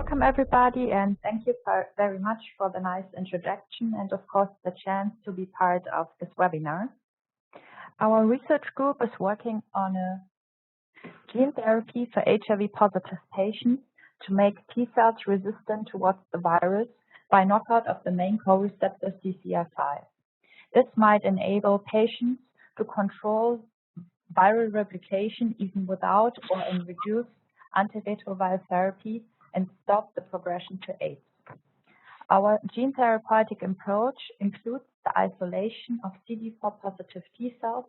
Welcome everybody, and thank you very much for the nice introduction and of course the chance to be part of this webinar. Our research group is working on a gene therapy for HIV positive patients to make T cells resistant towards the virus by knockout of the main co-receptor CCR5. This might enable patients to control viral replication even without or in reduced antiretroviral therapy and stop the progression to AIDS. Our gene therapeutic approach includes the isolation of CD4 positive T cells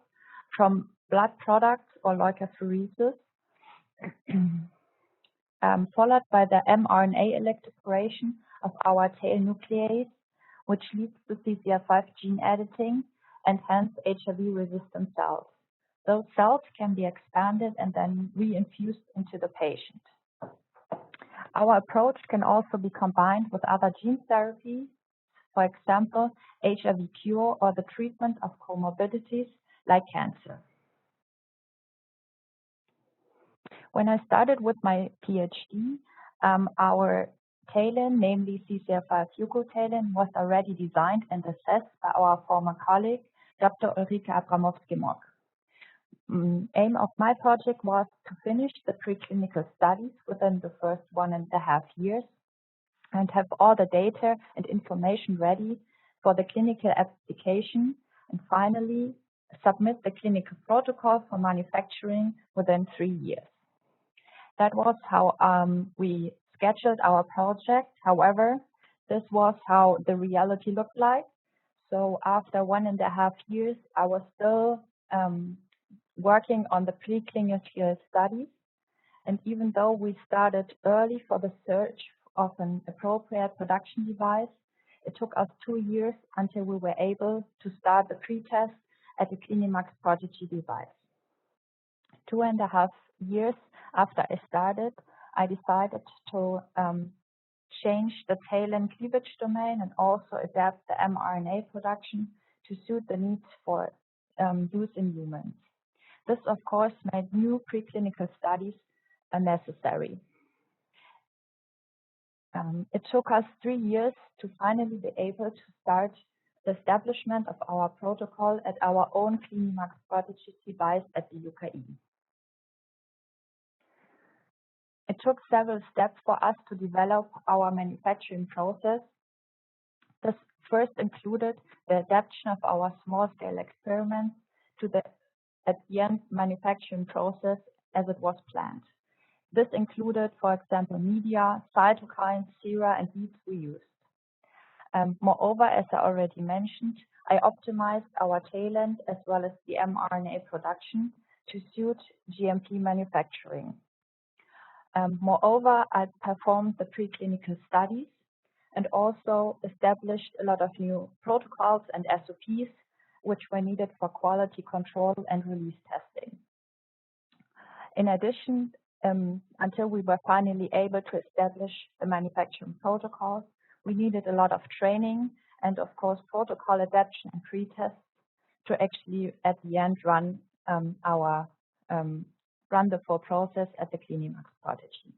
from blood products or leukapheresis, followed by the mRNA electroporation of our tail nuclease, which leads to CCR5 gene editing and hence HIV resistant cells. Those cells can be expanded and then reinfused into the patient. Our approach can also be combined with other gene therapies, for example, HIV cure or the treatment of comorbidities like cancer. When I started with my PhD, our TALEN, namely CCR5 eucotalin, was already designed and assessed by our former colleague, Dr. Ulrike Abramowski-Mock. Aim of my project was to finish the preclinical studies within the first 1.5 years and have all the data and information ready for the clinical application and finally submit the clinical protocol for manufacturing within 3 years. That was how we scheduled our project. However, this was how the reality looked like. So after 1.5 years, I was still working on the preclinical studies. And even though we started early for the search of an appropriate production device, it took us 2 years until we were able to start the pre-test at the CliniMACS Prodigy device. 2.5 years after I started, I decided to change the TALEN cleavage domain and also adapt the mRNA production to suit the needs for use in humans. This, of course, made new preclinical studies necessary. It took us 3 years to finally be able to start the establishment of our protocol at our own CliniMACS Prodigy device at the UKE. It took several steps for us to develop our manufacturing process. This first included the adaptation of our small-scale experiments to the at-the-end manufacturing process as it was planned. This included, for example, media, cytokines, sera, and beads we used. Moreover, as I already mentioned, I optimized our TALEN as well as the mRNA production to suit GMP manufacturing. Moreover, I performed the preclinical studies and also established a lot of new protocols and SOPs which were needed for quality control and release testing. In addition, until we were finally able to establish the manufacturing protocols, we needed a lot of training and of course protocol adaptation and pre-tests to actually at the end run the full process at the CliniMACS Prodigy.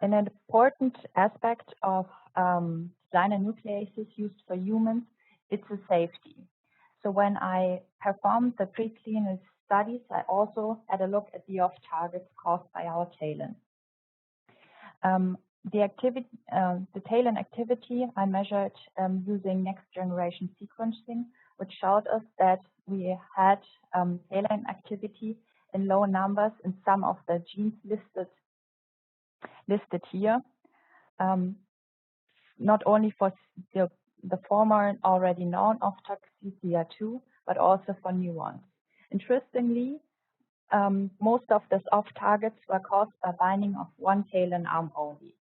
An important aspect of designer nucleases used for humans is the safety. So when I performed the preclinical studies, I also had a look at the off-targets caused by our TALEN. The TALEN activity I measured using next-generation sequencing, which showed us that we had TALEN activity in low numbers in some of the genes listed here, not only for the former already known off-target CCR2, but also for new ones. Interestingly, most of these off-targets were caused by binding of one TALEN arm only.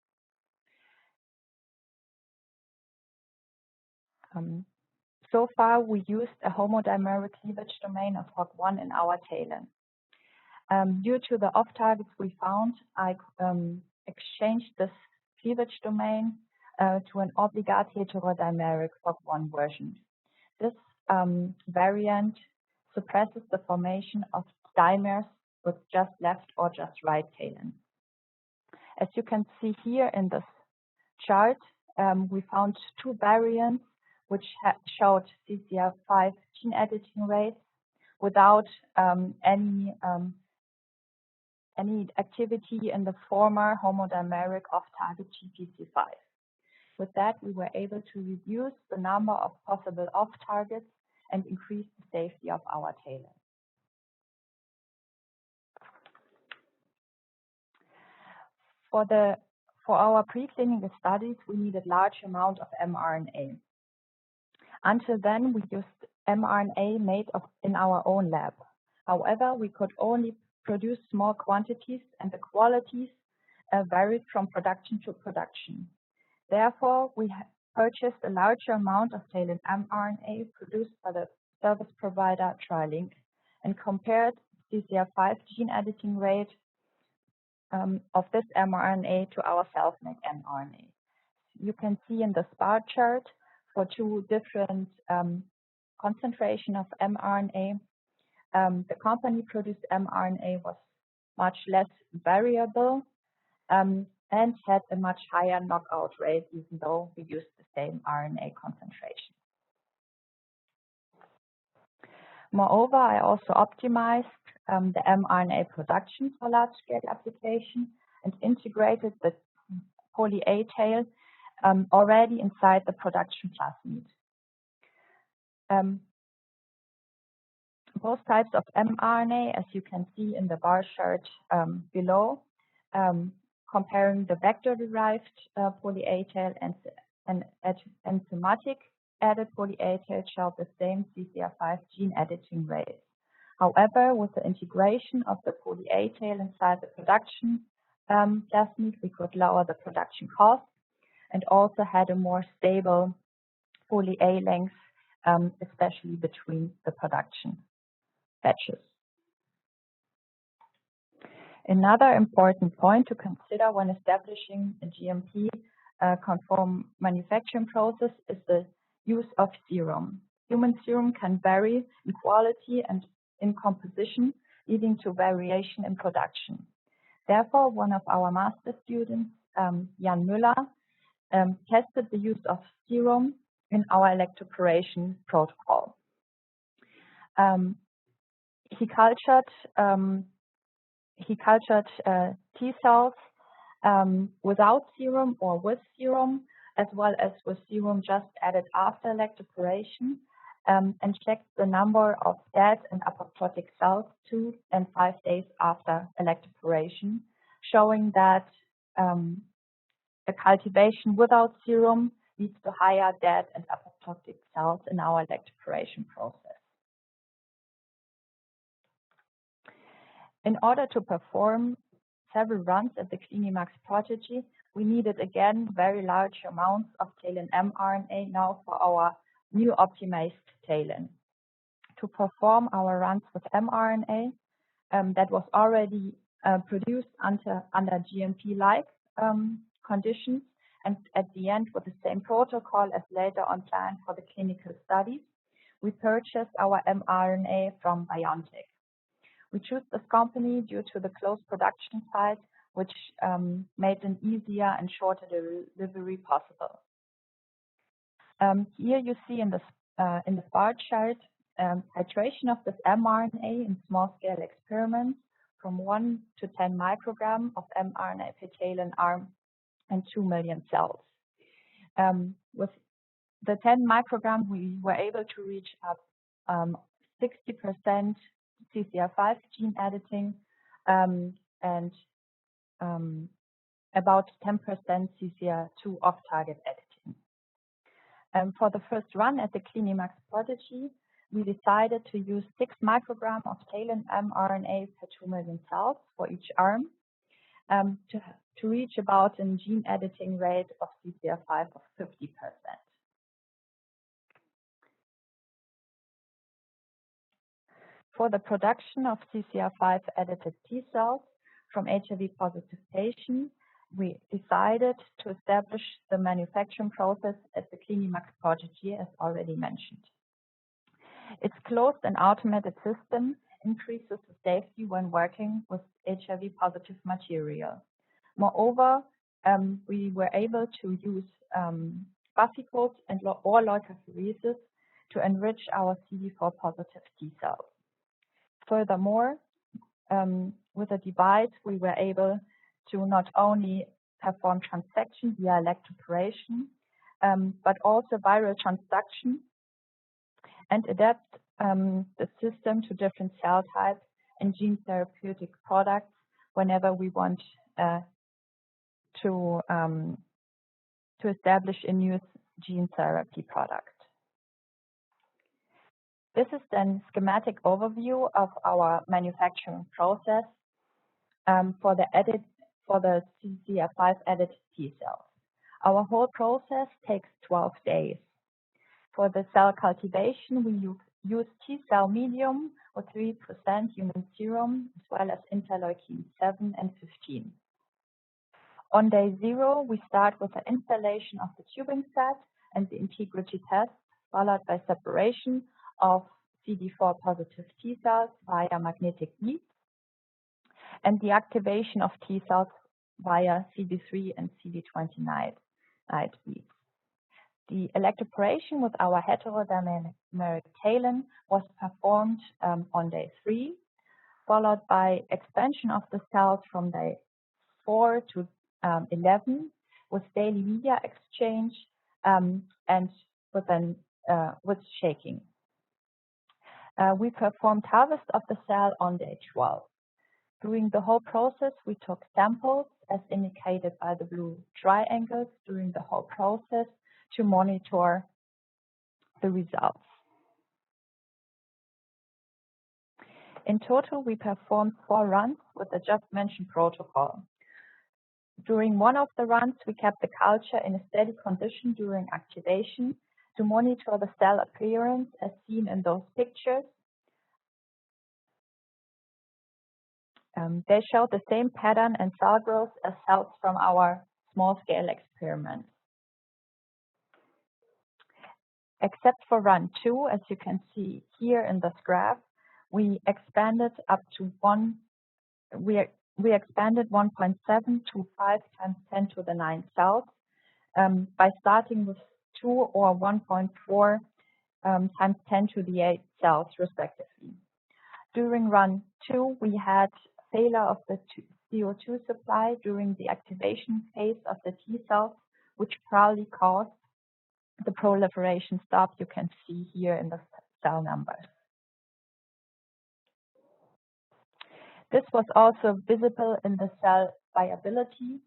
So far, we used a homodimeric cleavage domain of HOC1 in our TALEN. Due to the off-targets we found, I exchanged this cleavage domain to an obligate heterodimeric HOC1 version. This variant suppresses the formation of dimers with just left or just right TALEN. As you can see here in this chart, we found two variants which showed CCR5 gene editing rates without any activity in the former homodimeric off-target GPC5. With that, we were able to reduce the number of possible off-targets and increase the safety of our TALEN. For our preclinical studies, we needed large amount of mRNA. Until then, we used mRNA made in our own lab. However, we could only produce small quantities and the qualities varied from production to production. Therefore, we purchased a larger amount of TALEN mRNA produced by the service provider TriLink and compared CCR5 gene editing rate of this mRNA to our self-made mRNA. You can see in the bar chart for two different concentration of mRNA. The company produced mRNA was much less variable and had a much higher knockout rate, even though we used the same RNA concentration. Moreover, I also optimized the mRNA production for large-scale application and integrated the poly-A tail already inside the production plasmid. Both types of mRNA, as you can see in the bar chart below, comparing the vector-derived poly-A tail and enzymatic added poly-A tail showed the same CCR5 gene editing rate. However, with the integration of the poly-A tail inside the production plasmid, we could lower the production cost and also had a more stable poly-A length, especially between the production batches. Another important point to consider when establishing a GMP conform manufacturing process is the use of serum. Human serum can vary in quality and in composition, leading to variation in production. Therefore, one of our master students, Jan Müller, tested the use of serum in our electroporation protocol. He cultured T cells without serum or with serum, as well as with serum just added after electroporation, and checked the number of dead and apoptotic cells 2 and 5 days after electroporation, showing that a cultivation without serum leads to higher dead and apoptotic cells in our electroporation process. In order to perform several runs at the CliniMACS Prodigy, we needed again very large amounts of TALEN mRNA now for our new optimized TALEN. To perform our runs with mRNA that was already produced under GMP-like conditions and at the end with the same protocol as later on planned for the clinical studies, we purchased our mRNA from BioNTech. We chose this company due to the close production site, which made an easier and shorter delivery possible. Here you see in the bar chart titration of this mRNA in small-scale experiments from 1 to 10 microgram of mRNA per TALEN arm and 2 million cells. With the 10 microgram, we were able to reach up 60% CCR5 gene editing and about 10% CCR2 off-target editing. For the first run at the CliniMACS Prodigy, we decided to use 6 microgram of TALEN mRNA per 2 million cells for each arm to reach about a gene editing rate of CCR5 of 50%. For the production of CCR5 edited T cells from HIV-positive patients, we decided to establish the manufacturing process at the CliniMACS Prodigy, as already mentioned. Its closed and automated system increases the safety when working with HIV-positive material. Moreover, we were able to use fascicles and or leukapheresis to enrich our CD4-positive T cells. Furthermore, with a device, we were able to not only perform transfection via electroporation, but also viral transduction and adapt the system to different cell types and gene therapeutic products whenever we want to establish a new gene therapy product. This is then schematic overview of our manufacturing process for the CCR5 edited T cells. Our whole process takes 12 days. For the cell cultivation, we use T cell medium with 3% human serum, as well as interleukin 7 and 15. On day 0, we start with the installation of the tubing set and the integrity test, followed by separation of CD4 positive T cells via magnetic beads and the activation of T cells via CD3 and CD29 beads. The electroporation with our heterodimeric TALEN was performed on day 3, followed by expansion of the cells from day 4 to 11 with daily media exchange and with shaking. We performed harvest of the cell on day 12. During the whole process, we took samples, as indicated by the blue triangles, during the whole process to monitor the results. In total, we performed 4 runs with the just mentioned protocol. During one of the runs, we kept the culture in a steady condition during activation to monitor the cell appearance as seen in those pictures. They showed the same pattern and cell growth as cells from our small-scale experiments. Except for run 2, as you can see here in this graph, we expanded up to 1.7 to 5 times 10 to the 9 cells by starting with 2 or 1.4 times 10 to the 8 cells respectively. During run 2, we had failure of the CO2 supply during the activation phase of the T cells, which probably caused the proliferation stop you can see here in the cell numbers. This was also visible in the cell viability.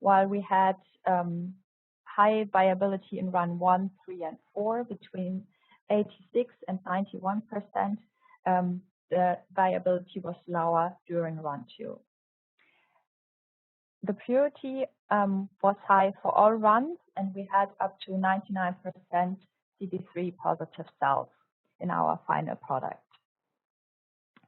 While we had high viability in run 1, 3, and 4, between 86 and 91%, the viability was lower during run 2. The purity was high for all runs, and we had up to 99% CD3 positive cells in our final product.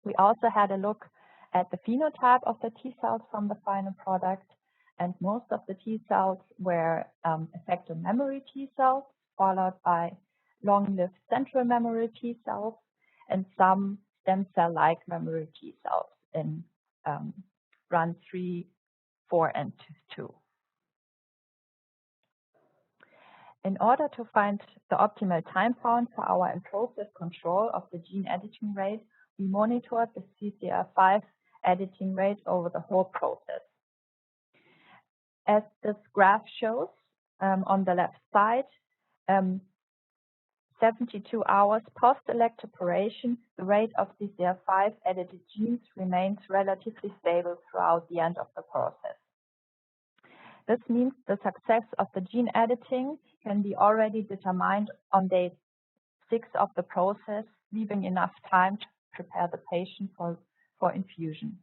We also had a look at the phenotype of the T cells from the final product, and most of the T cells were effector memory T cells, followed by long-lived central memory T cells, and some stem cell-like memory T cells in run 3, 4, and 2. In order to find the optimal time point for our in-process control of the gene editing rate, we monitored the CCR5 editing rate over the whole process. As this graph shows on the left side, 72 hours post-electroporation, the rate of CCR5 edited genes remains relatively stable throughout the end of the process. This means the success of the gene editing can be already determined on day 6 of the process, leaving enough time to prepare the patient for infusion.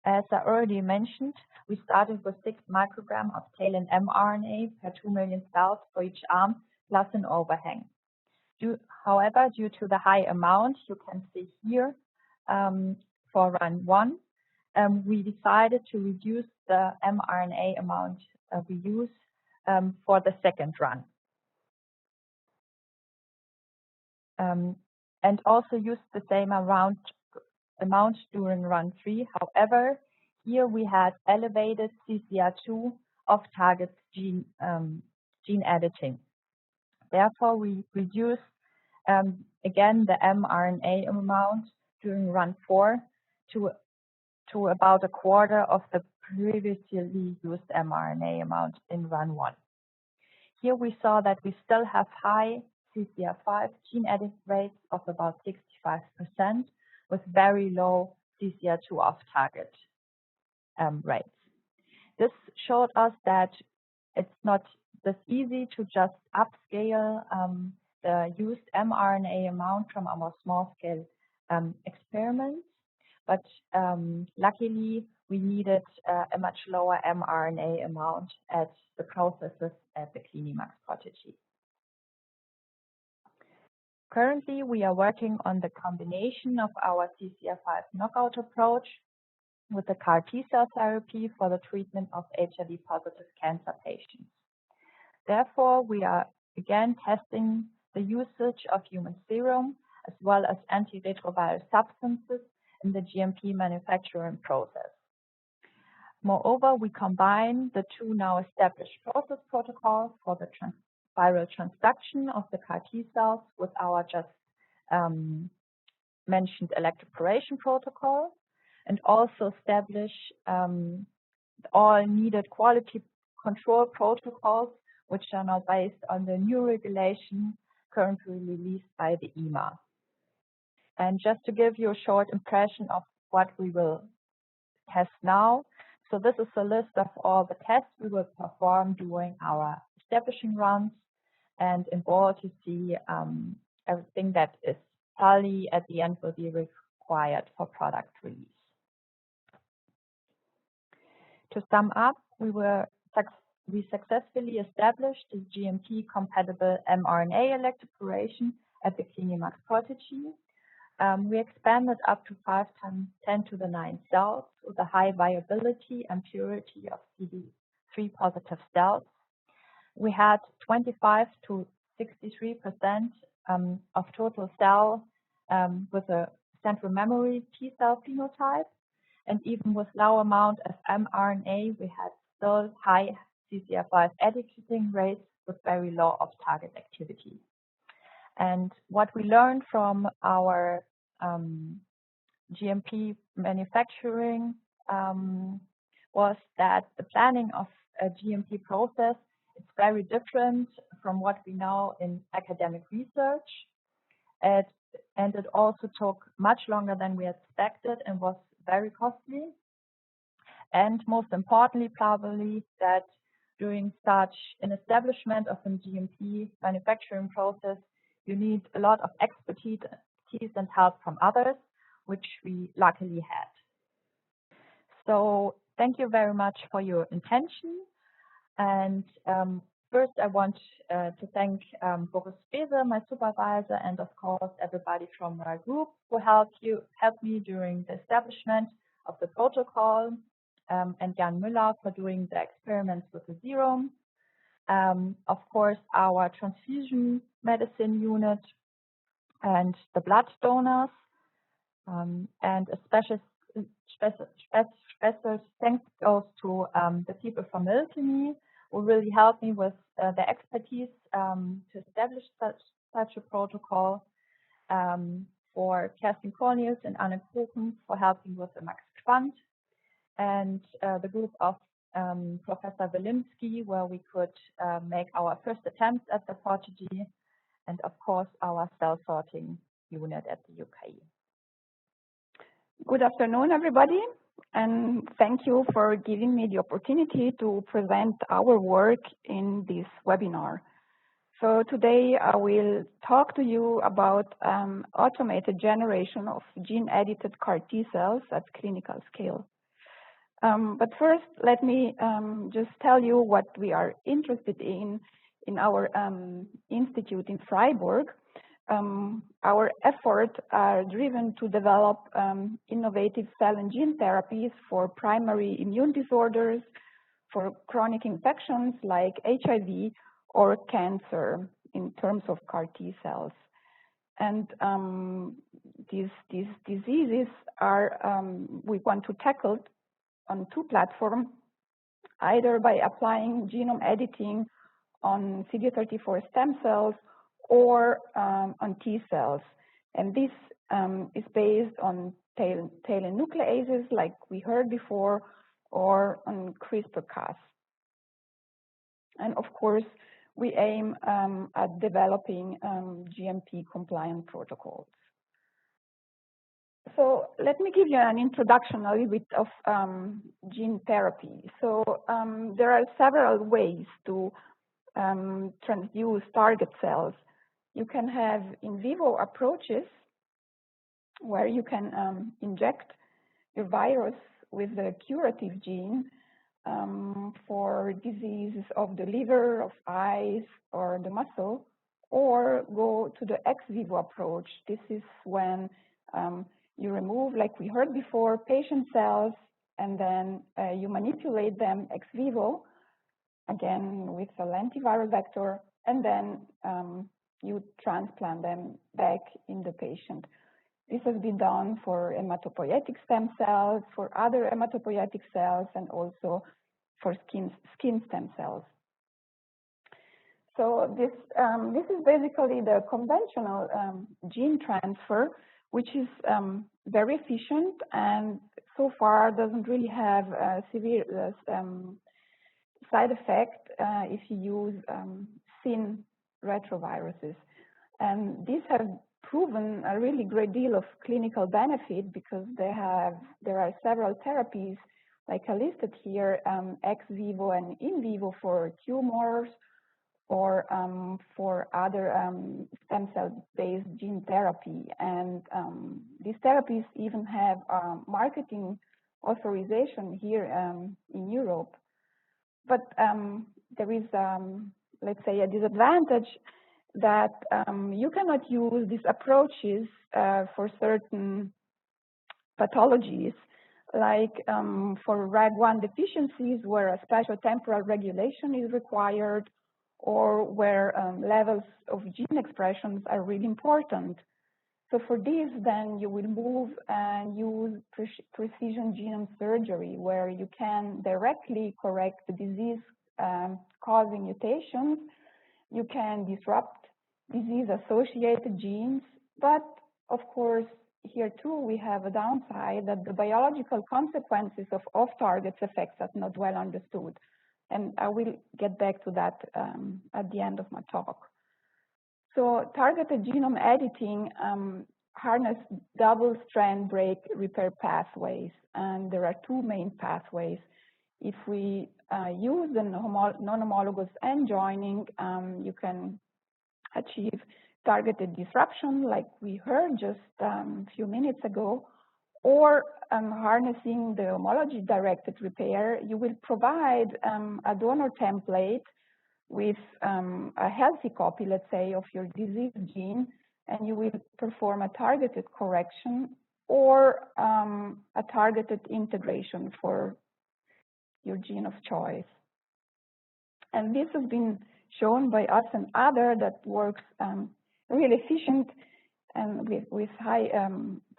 As I already mentioned, we started with 6 micrograms of TALEN mRNA per 2 million cells for each arm, plus an overhang. However, due to the high amount you can see here for run 1, we decided to reduce the mRNA amount we use for the second run. and also used the same amount during run 3. However, here we had elevated CCR2 off-target gene editing. Therefore, we reduced again the mRNA amount during run 4 to about a quarter of the previously used mRNA amount in run 1. Here we saw that we still have high CCR5 gene edit rates of about 65% with very low CCR2 off-target rates. This showed us that it's not this easy to just upscale the used mRNA amount from our small-scale experiments, but luckily we needed a much lower mRNA amount at the processes at the CliniMACS Prodigy. Currently, we are working on the combination of our CCR5 knockout approach with the CAR T-cell therapy for the treatment of HIV-positive cancer patients. Therefore, we are again testing the usage of human serum as well as antiretroviral substances in the GMP manufacturing process. Moreover, we combine the two now established process protocols for the viral transduction of the CAR T cells with our just mentioned electroporation protocol, and also establish all needed quality control protocols, which are now based on the new regulation currently released by the EMA. And just to give you a short impression of what we will test now, so this is a list of all the tests we will perform during our establishing runs, and in bold you see everything that is probably at the end will be required for product release. To sum up, we successfully established the GMP-compatible mRNA electroporation at the CliniMACS Prodigy. We expanded up to 5 times 10 to the 9 cells with a high viability and purity of CD3 positive cells. We had 25 to 63% of total cell with a central memory T cell phenotype, and even with low amount of mRNA, we had still high CCR5 editing rates with very low off-target activity. And what we learned from our GMP manufacturing was that the planning of a GMP process is very different from what we know in academic research. And it also took much longer than we expected and was very costly. And most importantly, probably, that during such an establishment of a GMP manufacturing process, you need a lot of expertise and help from others, which we luckily had. So thank you very much for your attention. And first, I want to thank Fehse, my supervisor, and of course everybody from my group who helped me during the establishment of the protocol, and Jan Müller for doing the experiments with the serum. Of course, our transfusion medicine unit and the blood donors, and a special thanks goes to the people from Miltenyi who really helped me with the expertise to establish such a protocol, for Kerstin Cornelius and Anne Kuchen for helping with the Max Fund, and the group of Professor Wilimski, where we could make our first attempts at the Prodigy, and of course our cell sorting unit at the UK. Good afternoon, everybody, and thank you for giving me the opportunity to present our work in this webinar. So today I will talk to you about automated generation of gene-edited CAR T cells at clinical scale. But first, let me just tell you what we are interested in our institute in Freiburg. Our efforts are driven to develop innovative cell and gene therapies for primary immune disorders, for chronic infections like HIV or cancer in terms of CAR T cells. And these diseases are, we want to tackle on two platforms, either by applying genome editing on CD34 stem cells or on T cells. And this is based on tail nucleases, like we heard before, or on CRISPR-Cas. And of course, we aim at developing GMP compliant protocols. So let me give you an introduction a little bit of gene therapy. So there are several ways to transduce target cells. You can have in vivo approaches where you can inject your virus with the curative gene for diseases of the liver, of eyes, or the muscle, or go to the ex vivo approach. This is when you remove, like we heard before, patient cells, and then you manipulate them ex vivo, again with a lentiviral vector, and then you transplant them back in the patient. This has been done for hematopoietic stem cells, for other hematopoietic cells, and also for skin stem cells. So this is basically the conventional gene transfer, which is very efficient and so far doesn't really have a severe side effect if you use thin retroviruses. And these have proven a really great deal of clinical benefit because there are several therapies, like I listed here, ex vivo and in vivo for tumors or for other stem cell-based gene therapy. And these therapies even have marketing authorization here in Europe. But there is, let's say, a disadvantage that you cannot use these approaches for certain pathologies, like for RAG1 deficiencies, where a special temporal regulation is required, or where levels of gene expressions are really important. So for this, then you will move and use precision genome surgery, where you can directly correct the disease causing mutations. You can disrupt disease-associated genes, but of course, here too we have a downside that the biological consequences of off-target effects are not well understood. And I will get back to that at the end of my talk. So targeted genome editing harness double-strand break repair pathways, and there are two main pathways. If we use the non-homologous end joining, you can achieve targeted disruption, like we heard just a few minutes ago, or harnessing the homology-directed repair. You will provide a donor template with a healthy copy, let's say, of your disease gene, and you will perform a targeted correction or a targeted integration for your gene of choice. And this has been shown by us and others that works really efficient and with high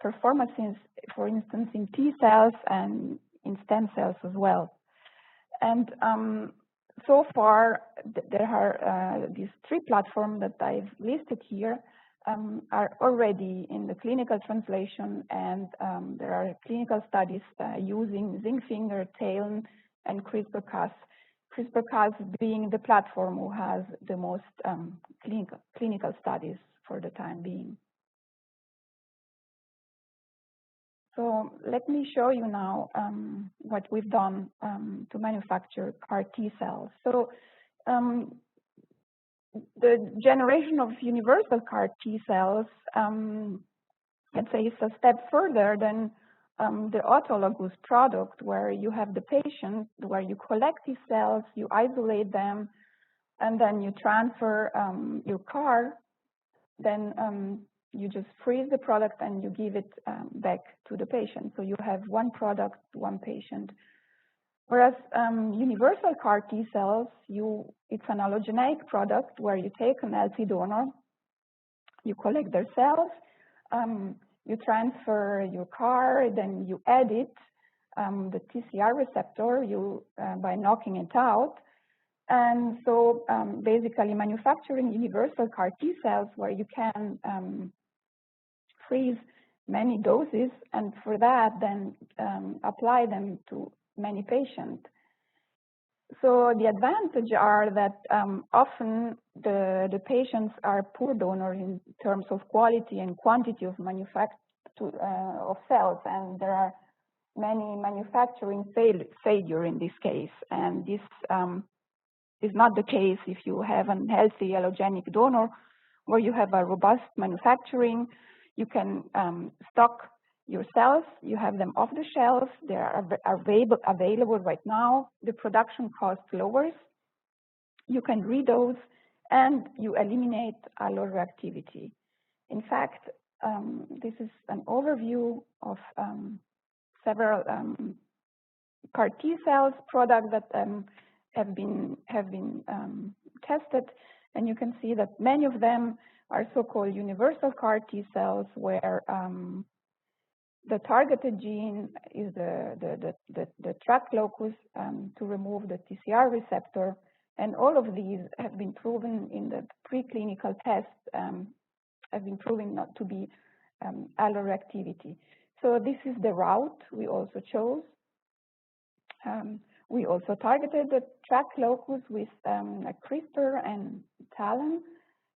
performances, for instance, in T cells and in stem cells as well. And so far, there are these three platforms that I've listed here are already in the clinical translation, and there are clinical studies using zinc finger, TALEN, and CRISPR-Cas. CRISPR-Cas being the platform who has the most clinical studies for the time being. So let me show you now what we've done to manufacture CAR T cells. So the generation of universal CAR T cells, let's say, is a step further than the autologous product, where you have the patient, where you collect these cells, you isolate them, and then you transfer your CAR. Then you just freeze the product and you give it back to the patient. So you have one product, one patient. Whereas universal CAR T cells, it's an allogeneic product where you take an healthy donor You collect their cells, you transfer your CAR, then you edit the TCR receptor by knocking it out. And so basically manufacturing universal CAR T cells where you can freeze many doses, and for that then apply them to many patients. So the advantages are that often the patients are poor donors in terms of quality and quantity of of cells, and there are many manufacturing failure in this case. And this is not the case if you have a healthy allogenic donor where you have a robust manufacturing. You can stock your cells, you have them off the shelf, they are available right now, the production cost lowers, you can redose, and you eliminate alloreactivity. In fact, this is an overview of several CAR T cells products that have been tested, and you can see that many of them are so-called universal CAR T cells where the targeted gene is the track locus to remove the TCR receptor, and all of these have been proven in the preclinical tests, have been proven not to be alloreactivity. So this is the route we also chose. We also targeted the track locus with CRISPR and TALEN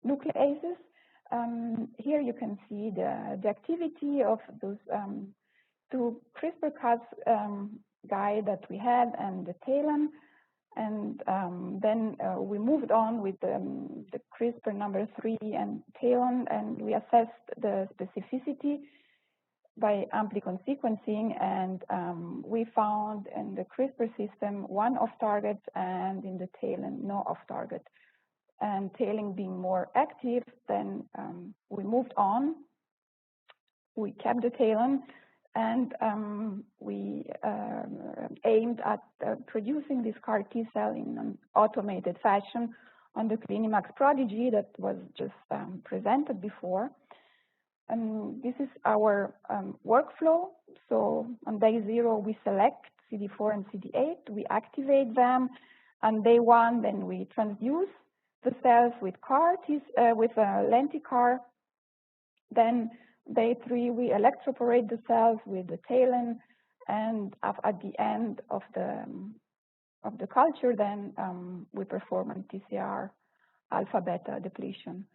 nucleases. Here you can see the activity of those two CRISPR-Cas guide that we had and the TALEN, and then we moved on with the CRISPR number 3 and TALEN, and we assessed the specificity by amplicon sequencing, and we found in the CRISPR system 1 off-target and in the TALEN no off-target. And TALEN being more active, then we moved on. We kept the TALEN, and we aimed at producing this CAR T cell in an automated fashion on the CliniMACS Prodigy that was just presented before. And this is our workflow. So on day 0, we select CD4 and CD8, we activate them. On day 1, then we transduce the cells with with a lentiCAR. Then day 3, we electroporate the cells with the TALEN, and at the end of the culture, then we perform a TCR alpha beta depletion.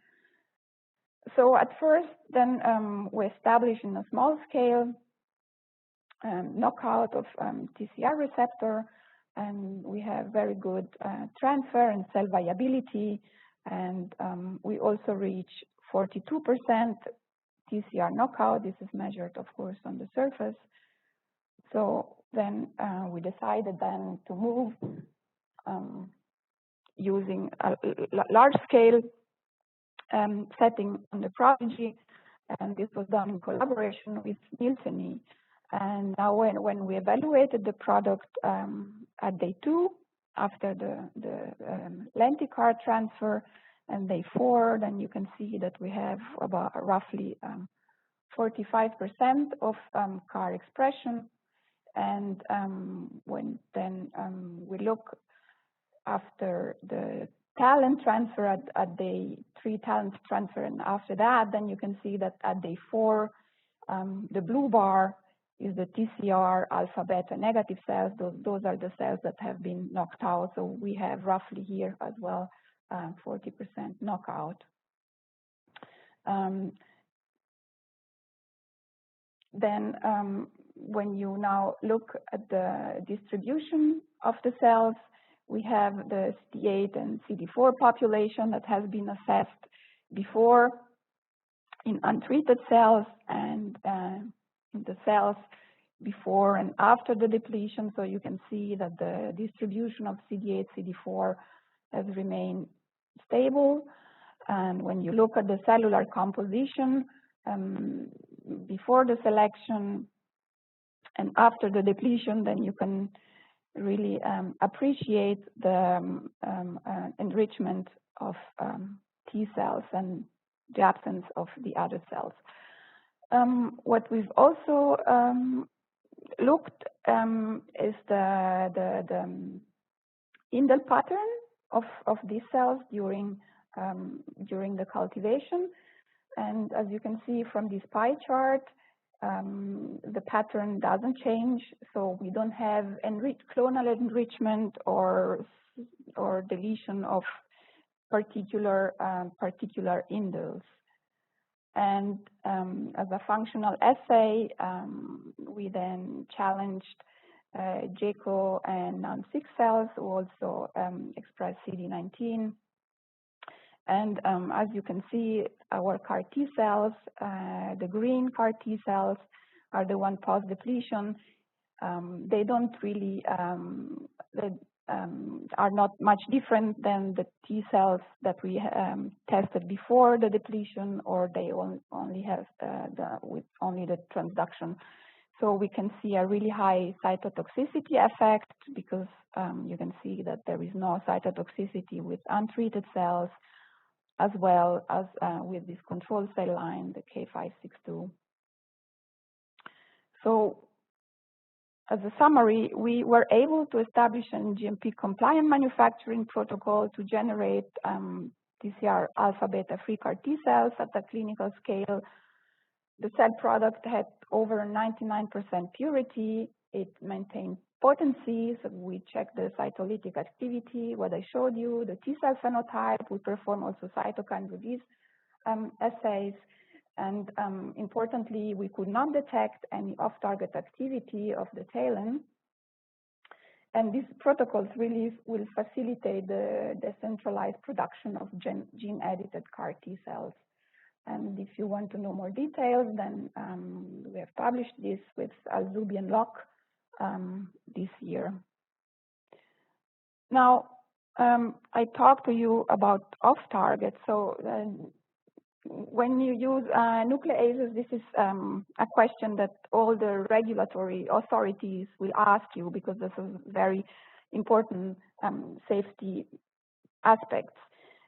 So at first, then we establish in a small scale knockout of TCR receptor, and we have very good transfer and cell viability, and we also reach 42% TCR knockout. This is measured, of course, on the surface. So then we decided then to move using a large scale setting on the Prodigy, and this was done in collaboration with Miltenyi. And now when we evaluated the product at day 2, after the lentiCAR transfer, and day 4, then you can see that we have about roughly 45% of CAR expression. And when then we look after the TALEN transfer at day 3, TALEN transfer, and after that, then you can see that at day 4, the blue bar is the TCR alpha beta negative cells. Those are the cells that have been knocked out. So we have roughly here as well 40% knockout. Then when you now look at the distribution of the cells, we have the CD8 and CD4 population that has been assessed before in untreated cells, and in the cells before and after the depletion. So you can see that the distribution of CD8, CD4 has remained stable. And when you look at the cellular composition before the selection and after the depletion, then you can really appreciate the enrichment of T cells. And the absence of the other cells. What we've also looked is the indel pattern of these cells during the cultivation. And as you can see from this pie chart, the pattern doesn't change, so we don't have clonal enrichment or deletion of particular indels. And as a functional assay, we then challenged JECO and NALM6 cells who also express CD19. And as you can see, our CAR T cells, the green CAR T cells, are the one post-depletion. They don't really, are not much different than the T cells that we tested before the depletion, or they only have with only the transduction. So we can see a really high cytotoxicity effect because you can see that there is no cytotoxicity with untreated cells, as well as with this control cell line, the K562. So as a summary, we were able to establish a GMP compliant manufacturing protocol to generate TCR alpha beta free CAR T cells at the clinical scale. The cell product had over 99% purity. It maintained potency, so we checked the cytolytic activity, what I showed you, the T cell phenotype. We perform also cytokine release assays. And importantly, we could not detect any off-target activity of the TALEN. And these protocols really will facilitate the decentralized production of gene-edited CAR T cells. And if you want to know more details, then we have published this with Al-Zubi and Locke this year. Now, I talked to you about off-target. So when you use nucleases, this is a question that all the regulatory authorities will ask you because this is very important safety aspects.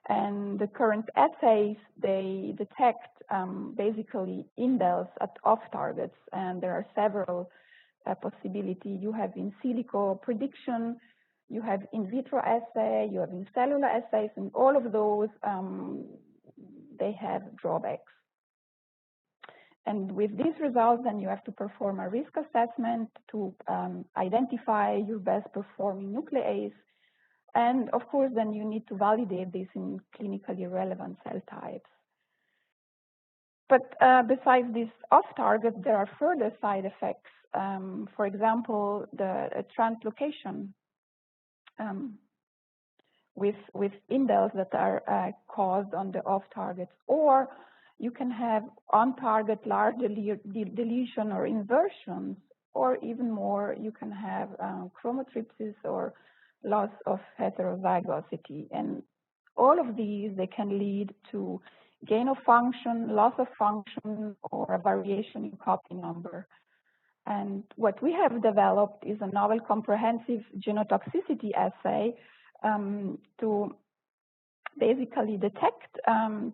And the current assays, they detect basically indels at off-targets, and there are several possibilities. You have in silico prediction, you have in vitro assay, you have in cellular assays, and all of those they have drawbacks. And with these results, then you have to perform a risk assessment to identify your best performing nuclease. And of course, then you need to validate this in clinically relevant cell types. But besides this off-target, there are further side effects. For example, the translocation with indels that are caused on the off-targets, or you can have on-target large deletion or inversions, or even more, you can have chromotripsis or loss of heterozygosity. And all of these, they can lead to gain of function, loss of function, or a variation in copy number. And what we have developed is a novel comprehensive genotoxicity assay to basically detect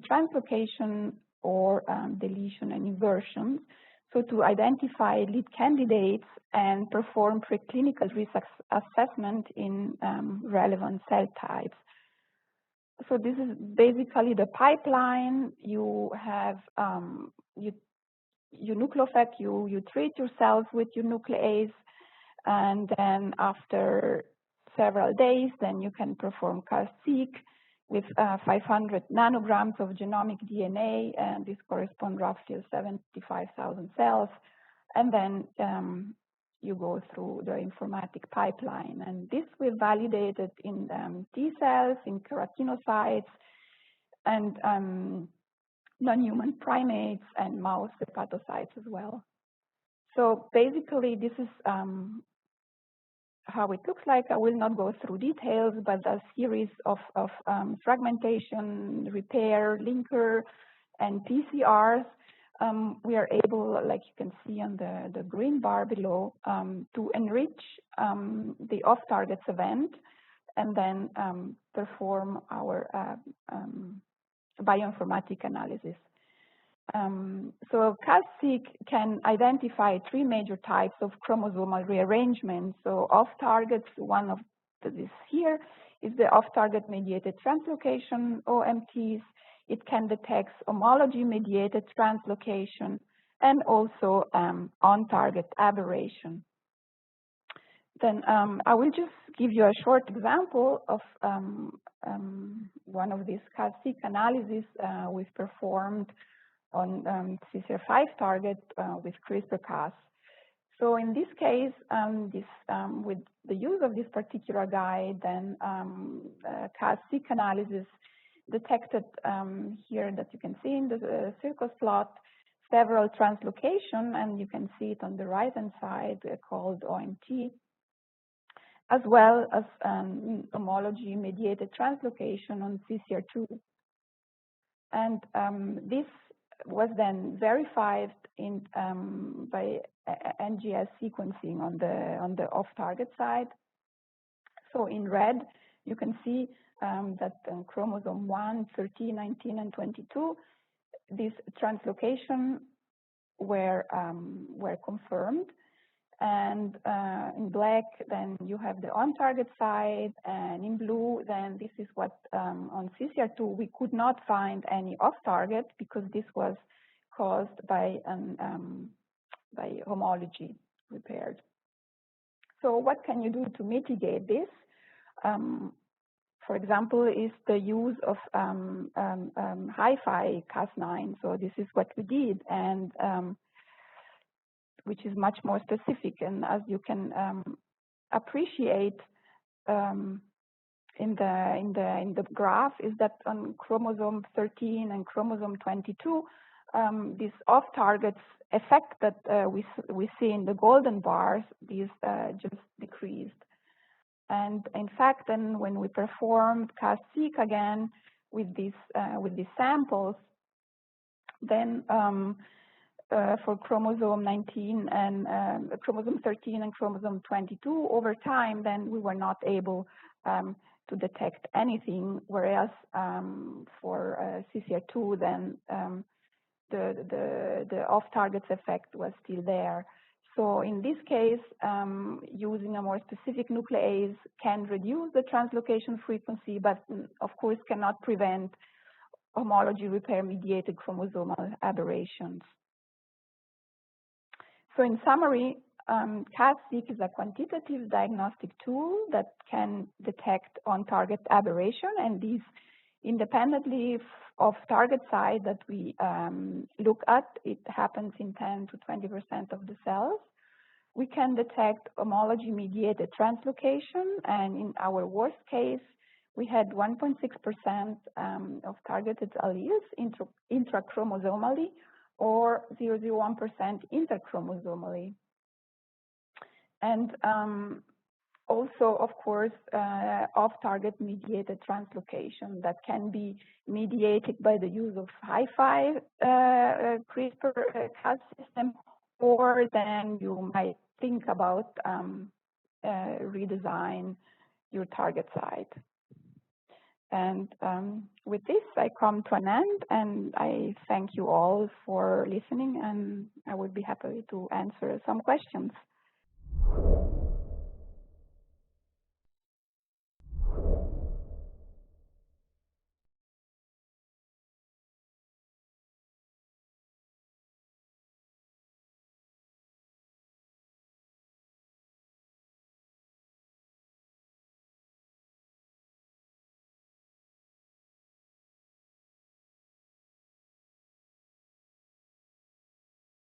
translocation or deletion and inversion, so to identify lead candidates and perform preclinical risk assessment in relevant cell types. So this is basically the pipeline. You have you nucleophage, you treat your cells with your nuclease, and then after several days, then you can perform CAR-seq with 500 nanograms of genomic DNA, and this corresponds roughly to 75,000 cells. And then you go through the informatic pipeline. And this we validated in T cells, in keratinocytes, and non-human primates and mouse hepatocytes as well. So basically, this is how it looks like. I will not go through details, but a series of fragmentation, repair, linker, and PCRs. We are able, like you can see on the green bar below, to enrich the off-targets event and then perform our bioinformatic analysis. So CAS-seq can identify three major types of chromosomal rearrangements. So off-targets, one of this here is the off-target mediated translocation, OMTs. It can detect homology-mediated translocation and also on-target aberration. Then I will just give you a short example of one of these CAS-seq analyses we've performed on CCR5 target with CRISPR-Cas. So in this case, with the use of this particular guide, then CAS-seq analysis detected here that you can see in the circles plot several translocation, and you can see it on the right-hand side called OMT, as well as homology-mediated translocation on CCR2. And this was then verified by NGS sequencing on the off-target side. So in red, you can see that chromosome 1, 13, 19, and 22, these translocation were confirmed. And in black, then you have the on-target side, and in blue, then this is what on CCR2 we could not find any off-target because this was caused by homology repaired. So what can you do to mitigate this? For example, is the use of hi-fi Cas9. So this is what we did, and which is much more specific. And as you can appreciate in the graph, is that on chromosome 13 and chromosome 22, these off-targets effect that we see in the golden bars, these just decreased. And in fact, then when we performed CAS-seq again with these samples, then for chromosome 19 and chromosome 13 and chromosome 22, over time, then we were not able to detect anything, whereas for CCR2, then the off-targets effect was still there. So in this case, using a more specific nuclease can reduce the translocation frequency, but of course cannot prevent homology repair-mediated chromosomal aberrations. So in summary, CAS-seq is a quantitative diagnostic tool that can detect on-target aberration, and these independently of target site that we look at, it happens in 10 to 20% of the cells. We can detect homology-mediated translocation, and in our worst case, we had 1.6% of targeted alleles intrachromosomally, or 0.01% interchromosomally. And also, of course, off-target mediated translocation that can be mediated by the use of hi-fi CRISPR-Cas system, or then you might think about redesign your target site. And with this, I come to an end, and I thank you all for listening, and I would be happy to answer some questions.